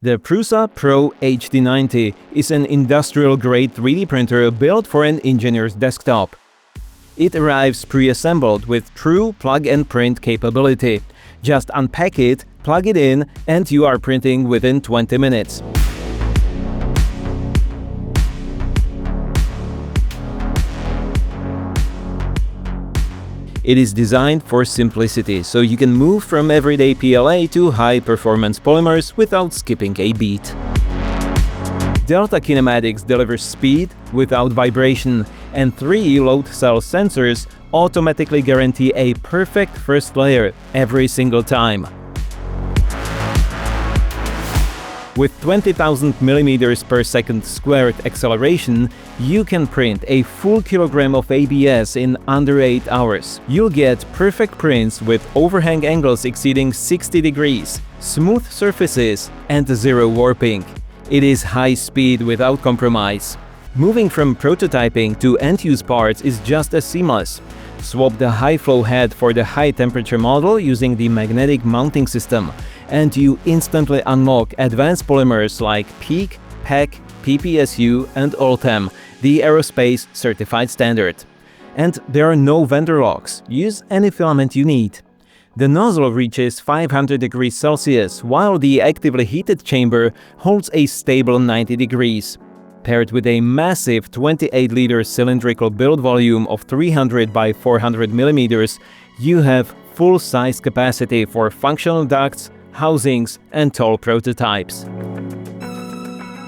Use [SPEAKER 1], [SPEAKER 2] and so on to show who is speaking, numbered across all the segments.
[SPEAKER 1] The Prusa Pro HD90 is an industrial-grade 3D printer built for an engineer's desktop. It arrives pre-assembled with true plug-and-print capability. Just unpack it, plug it in, and you are printing within 20 minutes. It is designed for simplicity, so you can move from everyday PLA to high-performance polymers without skipping a beat. Delta Kinematics delivers speed without vibration, and 3 load cell sensors automatically guarantee a perfect first layer every single time. With 20,000 mm per second squared acceleration, you can print a full kilogram of ABS in under 8 hours. You'll get perfect prints with overhang angles exceeding 60 degrees, smooth surfaces, and zero warping. It is high speed without compromise. Moving from prototyping to end-use parts is just as seamless. Swap the high-flow head for the high-temperature model using the magnetic mounting system, and you instantly unlock advanced polymers like PEEK, PEC, PPSU, and Ultem, the aerospace-certified standard. And there are no vendor locks. Use any filament you need. The nozzle reaches 500 degrees Celsius, while the actively heated chamber holds a stable 90 degrees. Paired with a massive 28-liter cylindrical build volume of 300 by 400 mm, you have full-size capacity for functional ducts, housings, and tall prototypes.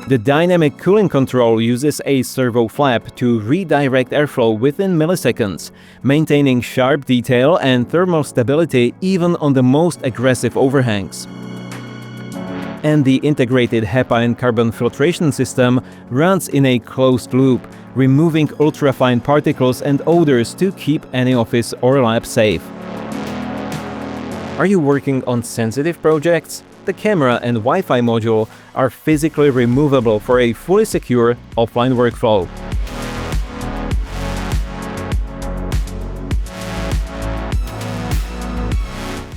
[SPEAKER 1] The dynamic cooling control uses a servo flap to redirect airflow within milliseconds, maintaining sharp detail and thermal stability even on the most aggressive overhangs. And the integrated HEPA and carbon filtration system runs in a closed loop, removing ultrafine particles and odors to keep any office or lab safe. Are you working on sensitive projects? The camera and Wi-Fi module are physically removable for a fully secure offline workflow.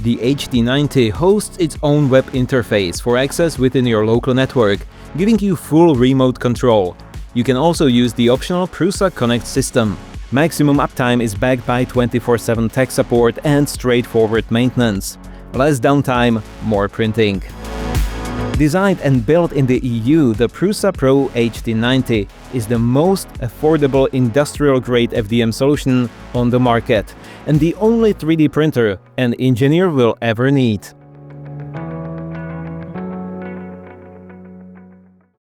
[SPEAKER 1] The HD90 hosts its own web interface for access within your local network, giving you full remote control. You can also use the optional Prusa Connect system. Maximum uptime is backed by 24/7 tech support and straightforward maintenance. Less downtime, more printing. Designed and built in the EU, the Prusa Pro HD90 is the most affordable industrial-grade FDM solution on the market, and the only 3D printer an engineer will ever need.